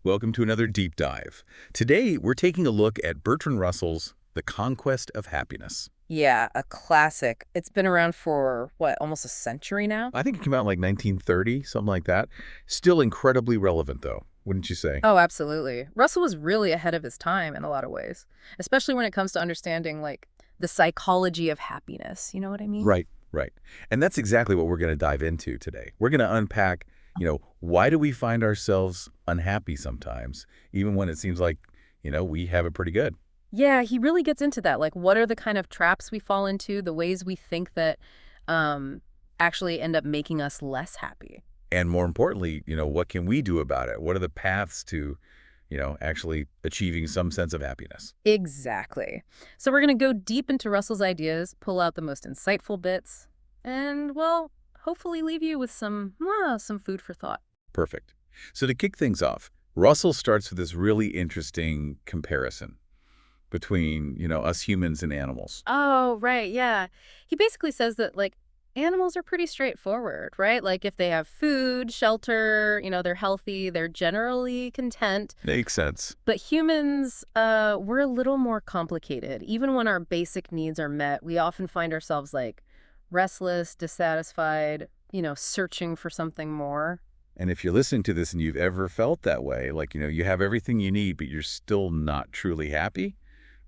Welcome to another deep dive. Today, we're taking a look at Bertrand Russell's The Conquest of Happiness. Yeah, a classic. It's been around for, what, almost a century now? I think it came out in like 1930, something like that. Still incredibly relevant, though, wouldn't you say? Oh, absolutely. Russell was really ahead of his time in a lot of ways, especially when it comes to understanding, like, the psychology of happiness. You know what I mean? Right, right. And that's exactly what we're going to dive into today. We're going to unpack, why do we find ourselves unhappy sometimes, even when it seems like, we have it pretty good? Yeah, he really gets into that. Like, what are the kind of traps we fall into, the ways we think that actually end up making us less happy? And more importantly, what can we do about it? What are the paths to, actually achieving some sense of happiness? Exactly. So we're going to go deep into Russell's ideas, pull out the most insightful bits, and, well, hopefully leave you with some food for thought. Perfect. So to kick things off, Russell starts with this really interesting comparison between, us humans and animals. Oh, right, yeah. He basically says that, like, animals are pretty straightforward, right? Like, if they have food, shelter, they're healthy, they're generally content. Makes sense. But humans, we're a little more complicated. Even when our basic needs are met, we often find ourselves, like, restless, dissatisfied, searching for something more. And if you're listening to this and you've ever felt that way, like, you have everything you need, but you're still not truly happy,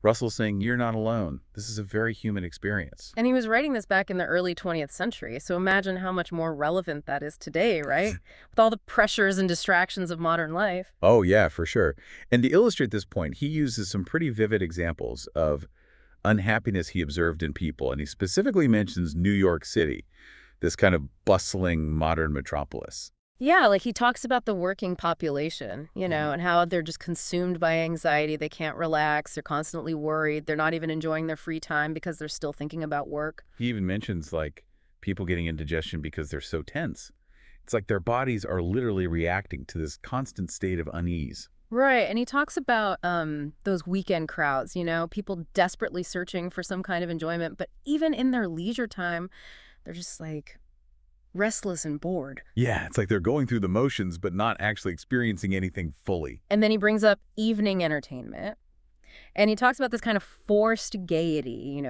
Russell's saying you're not alone. This is a very human experience. And he was writing this back in the early 20th century, so imagine how much more relevant that is today, right? With all the pressures and distractions of modern life. Oh, yeah, for sure. And to illustrate this point, he uses some pretty vivid examples of unhappiness he observed in people. And he specifically mentions New York City, this kind of bustling modern metropolis. Yeah, like he talks about the working population, and how they're just consumed by anxiety. They can't relax. They're constantly worried. They're not even enjoying their free time because they're still thinking about work. He even mentions, like, people getting indigestion because they're so tense. It's like their bodies are literally reacting to this constant state of unease. Right, and he talks about those weekend crowds, people desperately searching for some kind of enjoyment, but even in their leisure time, they're just like restless and bored. Yeah, it's like they're going through the motions, but not actually experiencing anything fully. And then he brings up evening entertainment, and he talks about this kind of forced gaiety,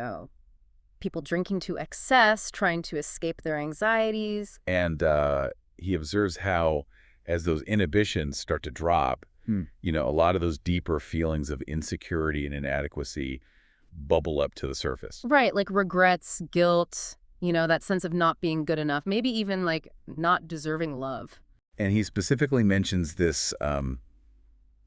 people drinking to excess, trying to escape their anxieties. And he observes how, as those inhibitions start to drop, a lot of those deeper feelings of insecurity and inadequacy bubble up to the surface. Right, like regrets, guilt, that sense of not being good enough, maybe even like not deserving love. And he specifically mentions this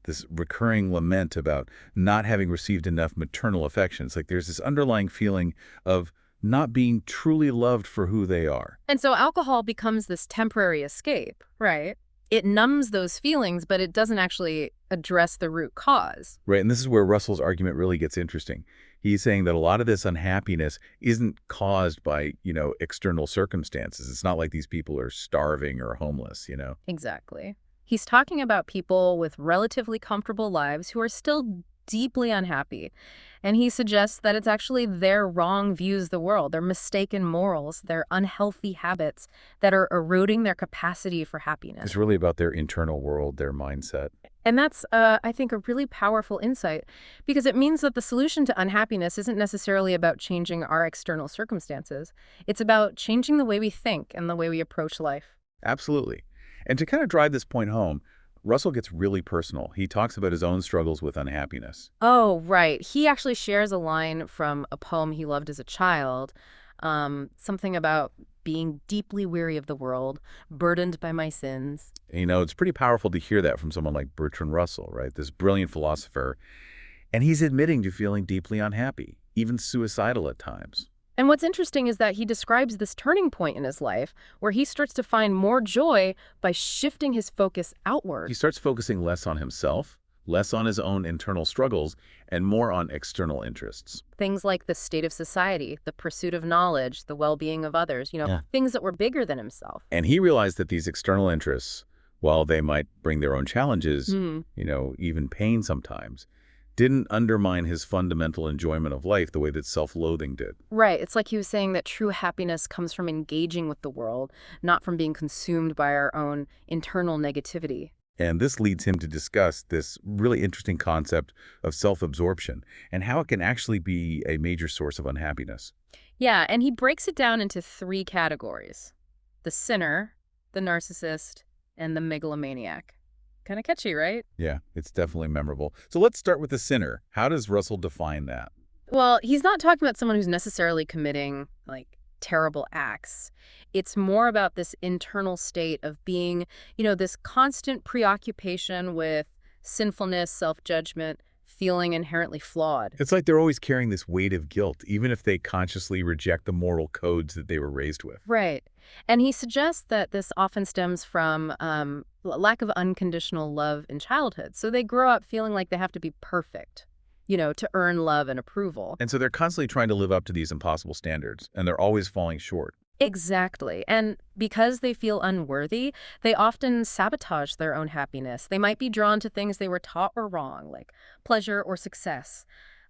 this recurring lament about not having received enough maternal affection. It's like there's this underlying feeling of not being truly loved for who they are. And so alcohol becomes this temporary escape, right? It numbs those feelings, but it doesn't actually address the root cause. Right, and this is where Russell's argument really gets interesting. He's saying that a lot of this unhappiness isn't caused by, external circumstances. It's not like these people are starving or homeless. Exactly. He's talking about people with relatively comfortable lives who are still deeply unhappy. And he suggests that it's actually their wrong views of the world, their mistaken morals, their unhealthy habits that are eroding their capacity for happiness. It's really about their internal world, their mindset. And that's, I think, a really powerful insight, because it means that the solution to unhappiness isn't necessarily about changing our external circumstances. It's about changing the way we think and the way we approach life. Absolutely. And to kind of drive this point home, Russell gets really personal. He talks about his own struggles with unhappiness. Oh, right. He actually shares a line from a poem he loved as a child, something about being deeply weary of the world, burdened by my sins. It's pretty powerful to hear that from someone like Bertrand Russell, right? This brilliant philosopher. And he's admitting to feeling deeply unhappy, even suicidal at times. And what's interesting is that he describes this turning point in his life where he starts to find more joy by shifting his focus outward. He starts focusing less on himself, less on his own internal struggles, and more on external interests. Things like the state of society, the pursuit of knowledge, the well-being of others, things that were bigger than himself. And he realized that these external interests, while they might bring their own challenges, even pain sometimes, didn't undermine his fundamental enjoyment of life the way that self-loathing did. Right. It's like he was saying that true happiness comes from engaging with the world, not from being consumed by our own internal negativity. And this leads him to discuss this really interesting concept of self-absorption and how it can actually be a major source of unhappiness. Yeah, and he breaks it down into three categories: the sinner, the narcissist, and the megalomaniac. Kind of catchy, right? Yeah, it's definitely memorable. So let's start with the sinner. How does Russell define that? Well, he's not talking about someone who's necessarily committing, like, terrible acts. It's more about this internal state of being, this constant preoccupation with sinfulness, self-judgment, feeling inherently flawed. It's like they're always carrying this weight of guilt, even if they consciously reject the moral codes that they were raised with. Right. And he suggests that this often stems from lack of unconditional love in childhood. So they grow up feeling like they have to be perfect, to earn love and approval. And so they're constantly trying to live up to these impossible standards, and they're always falling short. Exactly. And because they feel unworthy, they often sabotage their own happiness. They might be drawn to things they were taught were wrong, like pleasure or success,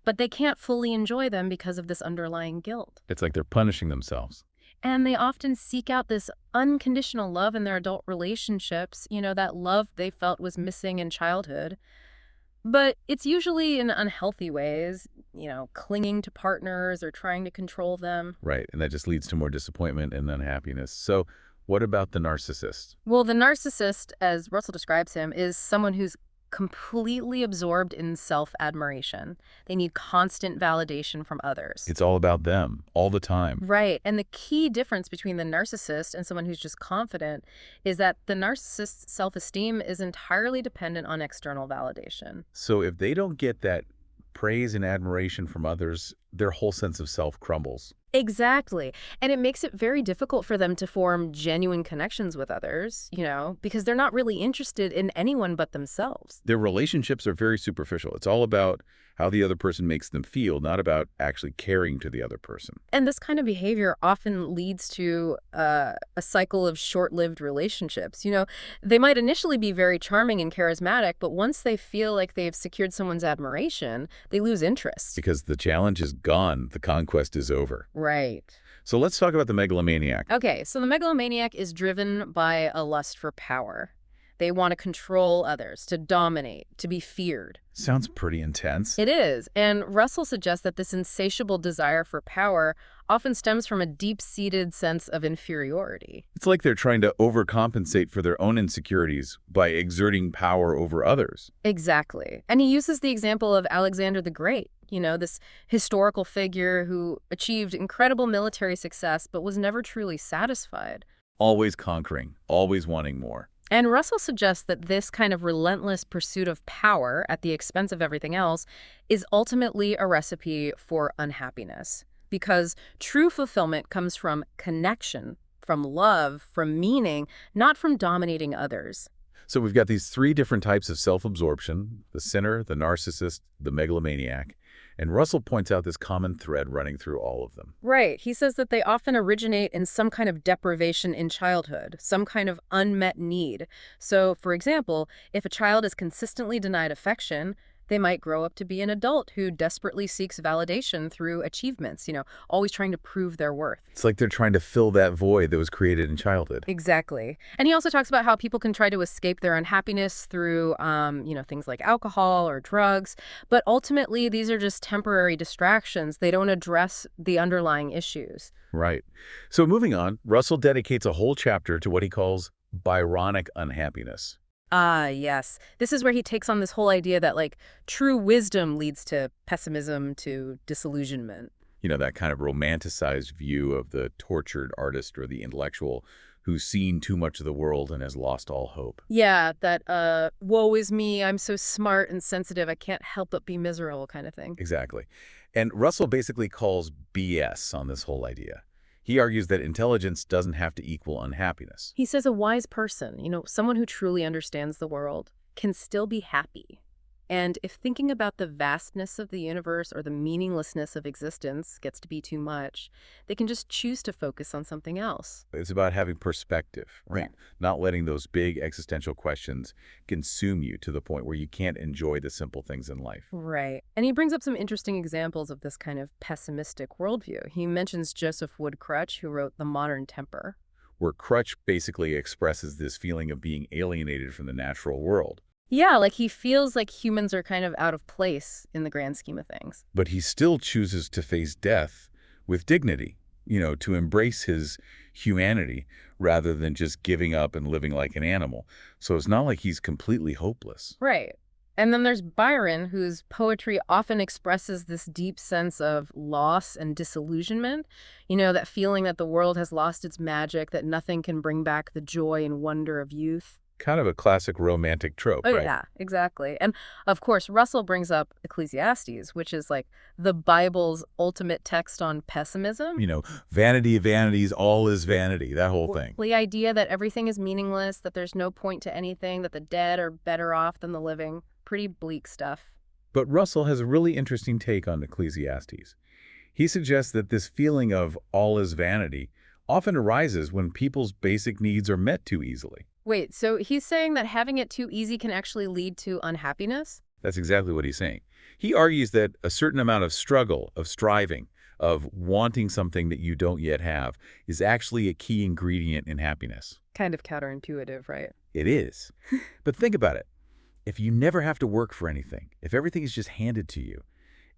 but they can't fully enjoy them because of this underlying guilt. It's like they're punishing themselves. And they often seek out this unconditional love in their adult relationships, that love they felt was missing in childhood. But it's usually in unhealthy ways, clinging to partners or trying to control them. Right, and that just leads to more disappointment and unhappiness. So what about the narcissist? Well, the narcissist, as Russell describes him, is someone who's completely absorbed in self-admiration. They need constant validation from others. It's all about them, all the time. Right. And the key difference between the narcissist and someone who's just confident is that the narcissist's self-esteem is entirely dependent on external validation. So if they don't get that praise and admiration from others, their whole sense of self crumbles. Exactly. And it makes it very difficult for them to form genuine connections with others, because they're not really interested in anyone but themselves. Their relationships are very superficial. It's all about how the other person makes them feel, not about actually caring to the other person. And this kind of behavior often leads to a cycle of short-lived relationships. They might initially be very charming and charismatic, but once they feel like they've secured someone's admiration, they lose interest. Because the challenge is gone, the conquest is over. Right. So let's talk about the megalomaniac. Okay, so the megalomaniac is driven by a lust for power. They want to control others, to dominate, to be feared. Sounds pretty intense. It is. And Russell suggests that this insatiable desire for power often stems from a deep-seated sense of inferiority. It's like they're trying to overcompensate for their own insecurities by exerting power over others. Exactly. And he uses the example of Alexander the Great, this historical figure who achieved incredible military success but was never truly satisfied. Always conquering, always wanting more. And Russell suggests that this kind of relentless pursuit of power at the expense of everything else is ultimately a recipe for unhappiness. Because true fulfillment comes from connection, from love, from meaning, not from dominating others. So we've got these three different types of self-absorption: the sinner, the narcissist, the megalomaniac. And Russell points out this common thread running through all of them. Right. He says that they often originate in some kind of deprivation in childhood, some kind of unmet need. So, for example, if a child is consistently denied affection, they might grow up to be an adult who desperately seeks validation through achievements, always trying to prove their worth. It's like they're trying to fill that void that was created in childhood. Exactly. And he also talks about how people can try to escape their unhappiness through, things like alcohol or drugs. But ultimately, these are just temporary distractions. They don't address the underlying issues. Right. So moving on, Russell dedicates a whole chapter to what he calls Byronic unhappiness. Ah, yes. This is where he takes on this whole idea that, true wisdom leads to pessimism, to disillusionment. That kind of romanticized view of the tortured artist or the intellectual who's seen too much of the world and has lost all hope. Yeah, that, woe is me, I'm so smart and sensitive, I can't help but be miserable kind of thing. Exactly. And Russell basically calls BS on this whole idea. He argues that intelligence doesn't have to equal unhappiness. He says a wise person, someone who truly understands the world, can still be happy. And if thinking about the vastness of the universe or the meaninglessness of existence gets to be too much, they can just choose to focus on something else. It's about having perspective, right? Yeah. Not letting those big existential questions consume you to the point where you can't enjoy the simple things in life. Right. And he brings up some interesting examples of this kind of pessimistic worldview. He mentions Joseph Woodcrutch, who wrote The Modern Temper. where Crutch basically expresses this feeling of being alienated from the natural world. Yeah, like he feels like humans are kind of out of place in the grand scheme of things. But he still chooses to face death with dignity, to embrace his humanity rather than just giving up and living like an animal. So it's not like he's completely hopeless. Right. And then there's Byron, whose poetry often expresses this deep sense of loss and disillusionment. That feeling that the world has lost its magic, that nothing can bring back the joy and wonder of youth. Kind of a classic romantic trope, Oh, right? yeah, exactly. And of course, Russell brings up Ecclesiastes, which is like the Bible's ultimate text on pessimism. Vanity of vanities, all is vanity, that whole thing. The idea that everything is meaningless, that there's no point to anything, that the dead are better off than the living. Pretty bleak stuff. But Russell has a really interesting take on Ecclesiastes. He suggests that this feeling of all is vanity often arises when people's basic needs are met too easily. Wait, so he's saying that having it too easy can actually lead to unhappiness? That's exactly what he's saying. He argues that a certain amount of struggle, of striving, of wanting something that you don't yet have is actually a key ingredient in happiness. Kind of counterintuitive, right? It is. But think about it. If you never have to work for anything, if everything is just handed to you,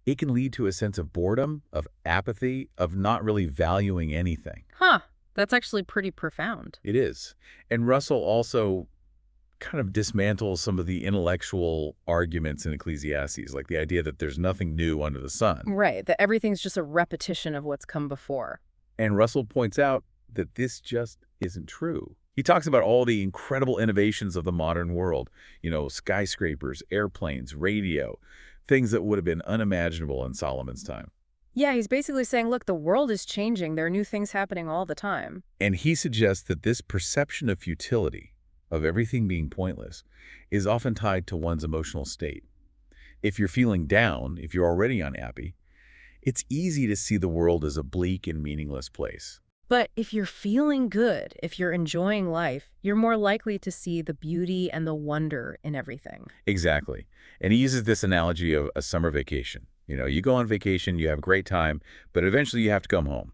it can lead to a sense of boredom, of apathy, of not really valuing anything. Huh. That's actually pretty profound. It is. And Russell also kind of dismantles some of the intellectual arguments in Ecclesiastes, like the idea that there's nothing new under the sun. Right, that everything's just a repetition of what's come before. And Russell points out that this just isn't true. He talks about all the incredible innovations of the modern world, skyscrapers, airplanes, radio, things that would have been unimaginable in Solomon's time. Yeah, he's basically saying, look, the world is changing. There are new things happening all the time. And he suggests that this perception of futility, of everything being pointless, is often tied to one's emotional state. If you're feeling down, if you're already unhappy, it's easy to see the world as a bleak and meaningless place. But if you're feeling good, if you're enjoying life, you're more likely to see the beauty and the wonder in everything. Exactly. And he uses this analogy of a summer vacation. You go on vacation, you have a great time, but eventually you have to come home.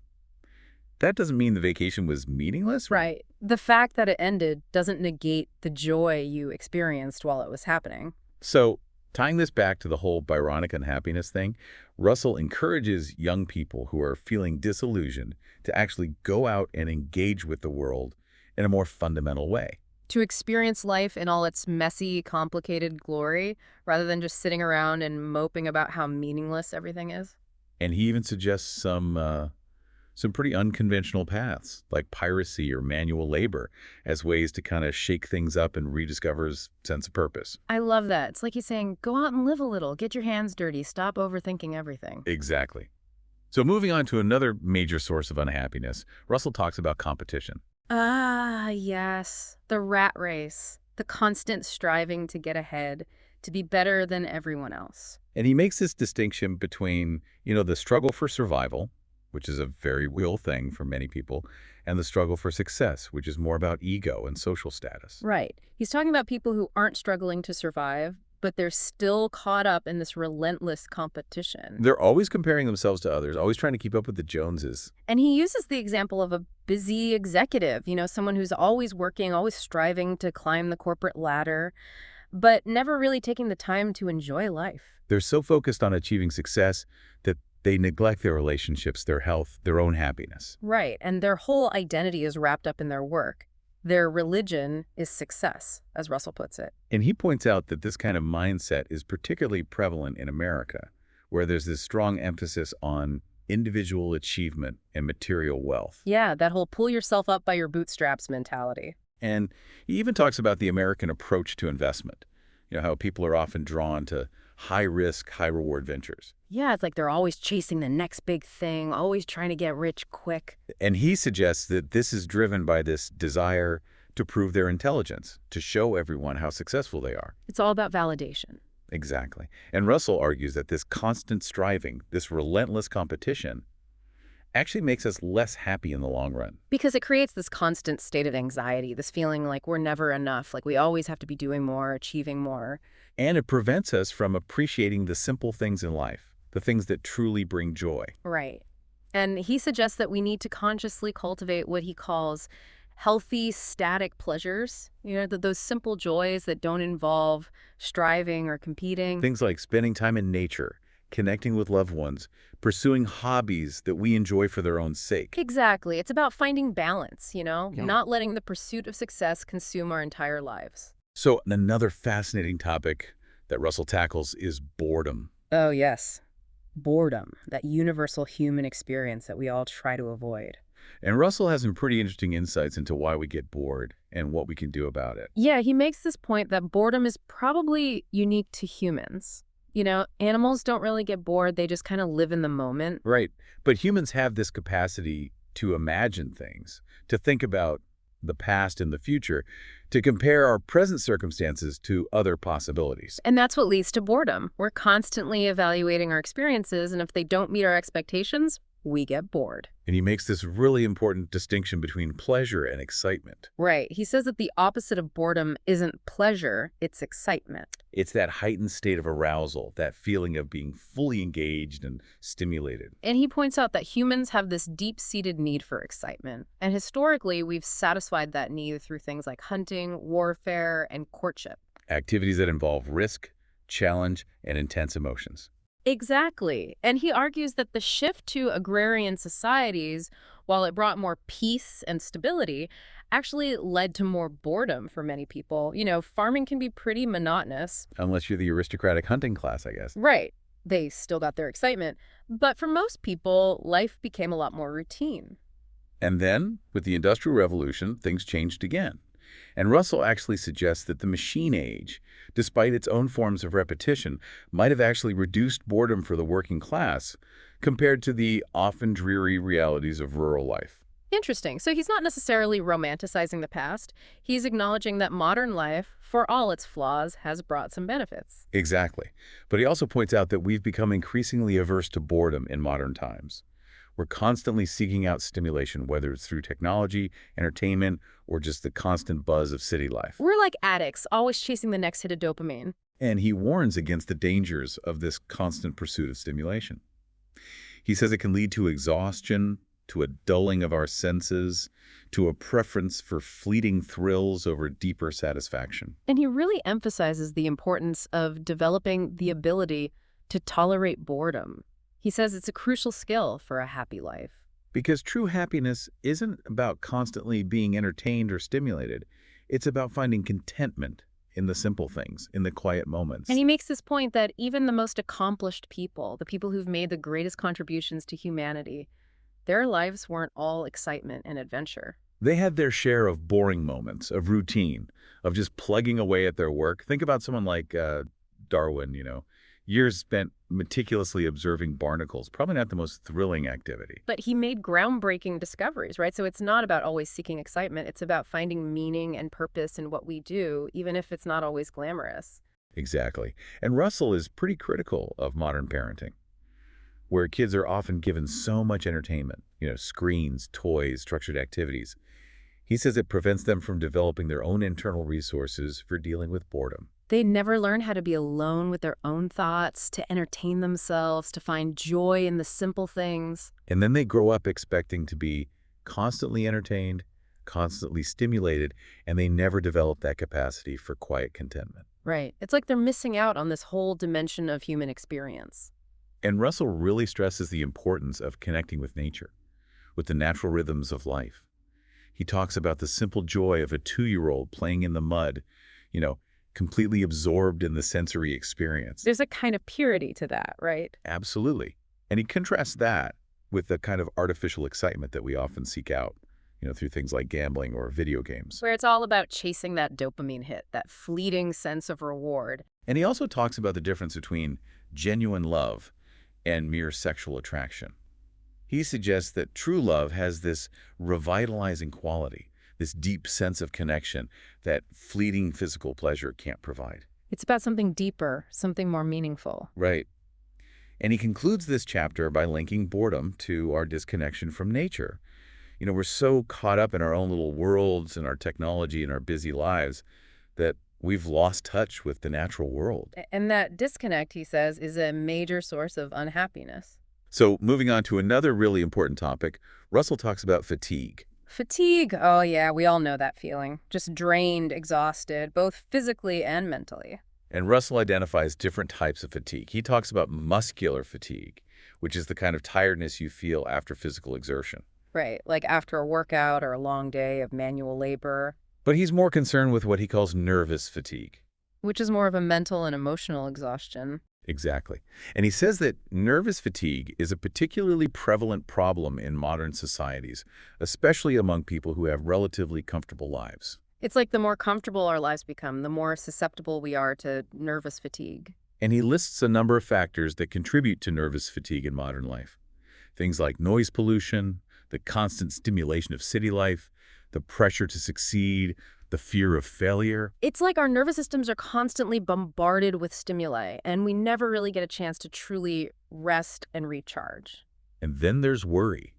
That doesn't mean the vacation was meaningless. Right. The fact that it ended doesn't negate the joy you experienced while it was happening. So, tying this back to the whole Byronic unhappiness thing, Russell encourages young people who are feeling disillusioned to actually go out and engage with the world in a more fundamental way. To experience life in all its messy, complicated glory, rather than just sitting around and moping about how meaningless everything is. And he even suggests some pretty unconventional paths, like piracy or manual labor, as ways to kind of shake things up and rediscover his sense of purpose. I love that. It's like he's saying, go out and live a little, get your hands dirty, stop overthinking everything. Exactly. So moving on to another major source of unhappiness, Russell talks about competition. Ah, yes. The rat race. The constant striving to get ahead, to be better than everyone else. And he makes this distinction between, the struggle for survival, which is a very real thing for many people, and the struggle for success, which is more about ego and social status. Right. He's talking about people who aren't struggling to survive, but they're still caught up in this relentless competition. They're always comparing themselves to others, always trying to keep up with the Joneses. And he uses the example of a busy executive, someone who's always working, always striving to climb the corporate ladder, but never really taking the time to enjoy life. They're so focused on achieving success that they neglect their relationships, their health, their own happiness. Right, and their whole identity is wrapped up in their work. Their religion is success, as Russell puts it. And he points out that this kind of mindset is particularly prevalent in America, where there's this strong emphasis on individual achievement and material wealth. Yeah, that whole pull yourself up by your bootstraps mentality. And he even talks about the American approach to investment, how people are often drawn to high-risk, high-reward ventures. Yeah, it's like they're always chasing the next big thing, always trying to get rich quick. And he suggests that this is driven by this desire to prove their intelligence, to show everyone how successful they are. It's all about validation. Exactly. And Russell argues that this constant striving, this relentless competition, actually makes us less happy in the long run. Because it creates this constant state of anxiety, this feeling like we're never enough, like we always have to be doing more, achieving more. And it prevents us from appreciating the simple things in life, the things that truly bring joy. Right. And he suggests that we need to consciously cultivate what he calls healthy, static pleasures, those simple joys that don't involve striving or competing. Things like spending time in nature, connecting with loved ones, pursuing hobbies that we enjoy for their own sake. Exactly. It's about finding balance, Yeah. not letting the pursuit of success consume our entire lives. So another fascinating topic that Russell tackles is boredom. Oh, yes. Boredom, that universal human experience that we all try to avoid. And Russell has some pretty interesting insights into why we get bored and what we can do about it. Yeah, he makes this point that boredom is probably unique to humans. Animals don't really get bored. They just kind of live in the moment. Right. But humans have this capacity to imagine things, to think about the past and the future, to compare our present circumstances to other possibilities. And that's what leads to boredom. We're constantly evaluating our experiences, and if they don't meet our expectations, we get bored. And he makes this really important distinction between pleasure and excitement. Right. He says that the opposite of boredom isn't pleasure, it's excitement. It's that heightened state of arousal, that feeling of being fully engaged and stimulated. And he points out that humans have this deep-seated need for excitement. And historically, we've satisfied that need through things like hunting, warfare, and courtship. Activities that involve risk, challenge, and intense emotions. Exactly. And he argues that the shift to agrarian societies, while it brought more peace and stability, actually led to more boredom for many people. Farming can be pretty monotonous. Unless you're the aristocratic hunting class, I guess. Right. They still got their excitement. But for most people, life became a lot more routine. And then, with the Industrial Revolution, things changed again. And Russell actually suggests that the machine age, despite its own forms of repetition, might have actually reduced boredom for the working class compared to the often dreary realities of rural life. Interesting. So he's not necessarily romanticizing the past. He's acknowledging that modern life, for all its flaws, has brought some benefits. Exactly. But he also points out that we've become increasingly averse to boredom in modern times. We're constantly seeking out stimulation, whether it's through technology, entertainment, or just the constant buzz of city life. We're like addicts, always chasing the next hit of dopamine. And he warns against the dangers of this constant pursuit of stimulation. He says it can lead to exhaustion, to a dulling of our senses, to a preference for fleeting thrills over deeper satisfaction. And he really emphasizes the importance of developing the ability to tolerate boredom. He says it's a crucial skill for a happy life. Because true happiness isn't about constantly being entertained or stimulated. It's about finding contentment in the simple things, in the quiet moments. And he makes this point that even the most accomplished people, the people who've made the greatest contributions to humanity, their lives weren't all excitement and adventure. They had their share of boring moments, of routine, of just plugging away at their work. Think about someone like Darwin, years spent meticulously observing barnacles, probably not the most thrilling activity. But he made groundbreaking discoveries, right? So it's not about always seeking excitement. It's about finding meaning and purpose in what we do, even if it's not always glamorous. Exactly. And Russell is pretty critical of modern parenting, where kids are often given so much entertainment, screens, toys, structured activities. He says it prevents them from developing their own internal resources for dealing with boredom. They never learn how to be alone with their own thoughts, to entertain themselves, to find joy in the simple things. And then they grow up expecting to be constantly entertained, constantly stimulated, and they never develop that capacity for quiet contentment. Right. It's like they're missing out on this whole dimension of human experience. And Russell really stresses the importance of connecting with nature, with the natural rhythms of life. He talks about the simple joy of a 2-year-old playing in the mud, completely absorbed in the sensory experience. There's a kind of purity to that, right? Absolutely. And he contrasts that with the kind of artificial excitement that we often seek out, through things like gambling or video games. Where it's all about chasing that dopamine hit, that fleeting sense of reward. And he also talks about the difference between genuine love and mere sexual attraction. He suggests that true love has this revitalizing quality, this deep sense of connection that fleeting physical pleasure can't provide. It's about something deeper, something more meaningful. Right. And he concludes this chapter by linking boredom to our disconnection from nature. We're so caught up in our own little worlds and our technology and our busy lives that we've lost touch with the natural world. And that disconnect, he says, is a major source of unhappiness. So moving on to another really important topic, Russell talks about fatigue. Fatigue. Oh, yeah, we all know that feeling. Just drained, exhausted, both physically and mentally. And Russell identifies different types of fatigue. He talks about muscular fatigue, which is the kind of tiredness you feel after physical exertion. Right, like after a workout or a long day of manual labor, But he's more concerned with what he calls nervous fatigue. which is more of a mental and emotional exhaustion. Exactly. And he says that nervous fatigue is a particularly prevalent problem in modern societies, especially among people who have relatively comfortable lives. It's like the more comfortable our lives become, the more susceptible we are to nervous fatigue. And he lists a number of factors that contribute to nervous fatigue in modern life. Things like noise pollution, the constant stimulation of city life, the pressure to succeed, the fear of failure. It's like our nervous systems are constantly bombarded with stimuli, and we never really get a chance to truly rest and recharge. And then there's worry.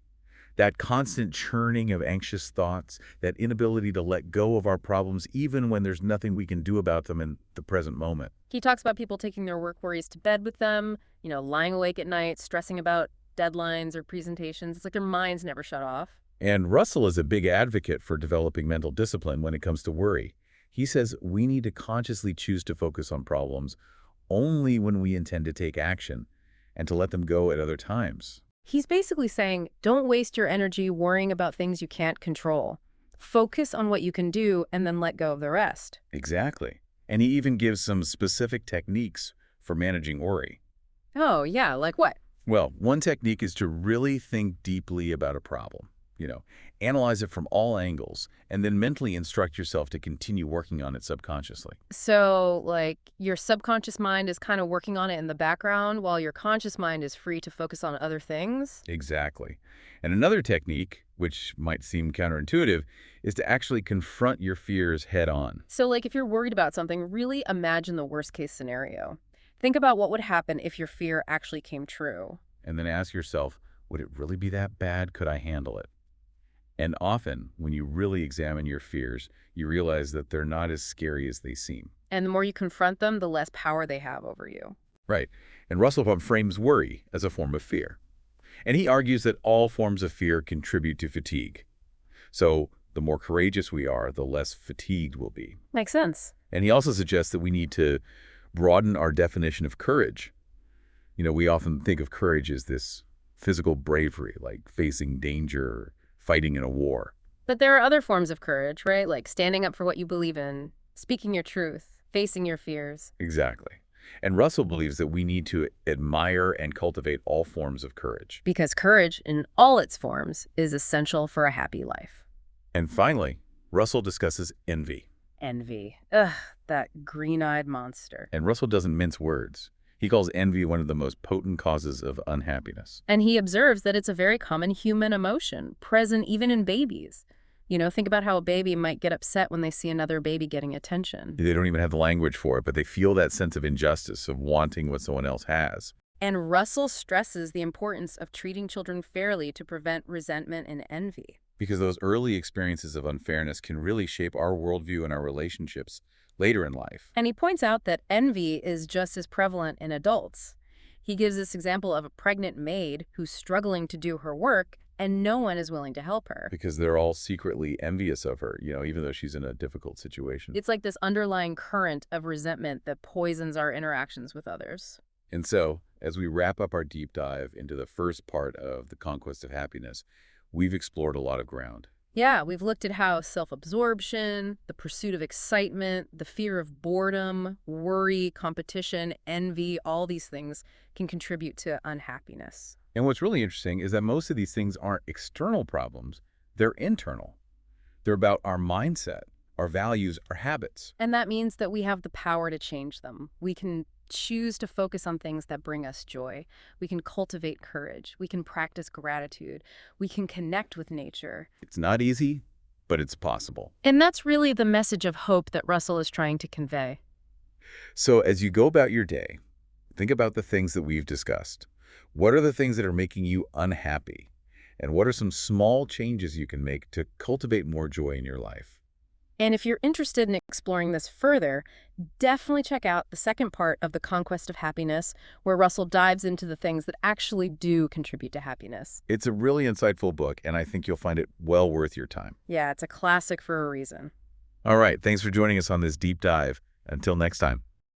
That constant churning of anxious thoughts, that inability to let go of our problems even when there's nothing we can do about them in the present moment. He talks about people taking their work worries to bed with them, lying awake at night, stressing about deadlines or presentations. It's like their minds never shut off. And Russell is a big advocate for developing mental discipline when it comes to worry. He says we need to consciously choose to focus on problems only when we intend to take action and to let them go at other times. He's basically saying, don't waste your energy worrying about things you can't control. Focus on what you can do and then let go of the rest. Exactly. And he even gives some specific techniques for managing worry. Oh, yeah, like what? Well, one technique is to really think deeply about a problem. Analyze it from all angles, and then mentally instruct yourself to continue working on it subconsciously. So, like, your subconscious mind is kind of working on it in the background while your conscious mind is free to focus on other things? Exactly. And another technique, which might seem counterintuitive, is to actually confront your fears head on. So, like, if you're worried about something, really imagine the worst-case scenario. Think about what would happen if your fear actually came true. And then ask yourself, would it really be that bad? Could I handle it? And often, when you really examine your fears, you realize that they're not as scary as they seem. And the more you confront them, the less power they have over you. Right. And Russell frames worry as a form of fear. And he argues that all forms of fear contribute to fatigue. So the more courageous we are, the less fatigued we'll be. Makes sense. And he also suggests that we need to broaden our definition of courage. We often think of courage as this physical bravery, like facing danger or fighting in a war. But there are other forms of courage, right? Like standing up for what you believe in, speaking your truth, facing your fears. Exactly. And Russell believes that we need to admire and cultivate all forms of courage. Because courage, in all its forms, is essential for a happy life. And finally, Russell discusses envy. Envy. Ugh, that green-eyed monster. And Russell doesn't mince words. He calls envy one of the most potent causes of unhappiness. And he observes that it's a very common human emotion, present even in babies. Think about how a baby might get upset when they see another baby getting attention. They don't even have the language for it, but they feel that sense of injustice, of wanting what someone else has. And Russell stresses the importance of treating children fairly to prevent resentment and envy. Because those early experiences of unfairness can really shape our worldview and our relationships later in life. And he points out that envy is just as prevalent in adults. He gives this example of a pregnant maid who's struggling to do her work, and no one is willing to help her. Because they're all secretly envious of her, even though she's in a difficult situation. It's like this underlying current of resentment that poisons our interactions with others. And so, as we wrap up our deep dive into the first part of the Conquest of Happiness, we've explored a lot of ground. Yeah, we've looked at how self-absorption, the pursuit of excitement, the fear of boredom, worry, competition, envy, all these things can contribute to unhappiness. And what's really interesting is that most of these things aren't external problems, they're internal. They're about our mindset, our values, our habits. And that means that we have the power to change them. We can choose to focus on things that bring us joy. We can cultivate courage. We can practice gratitude. We can connect with nature. It's not easy, but it's possible. And that's really the message of hope that Russell is trying to convey. So as you go about your day, think about the things that we've discussed. What are the things that are making you unhappy? And what are some small changes you can make to cultivate more joy in your life? And if you're interested in exploring this further, definitely check out the second part of The Conquest of Happiness, where Russell dives into the things that actually do contribute to happiness. It's a really insightful book, and I think you'll find it well worth your time. Yeah, it's a classic for a reason. All right, thanks for joining us on this deep dive. Until next time.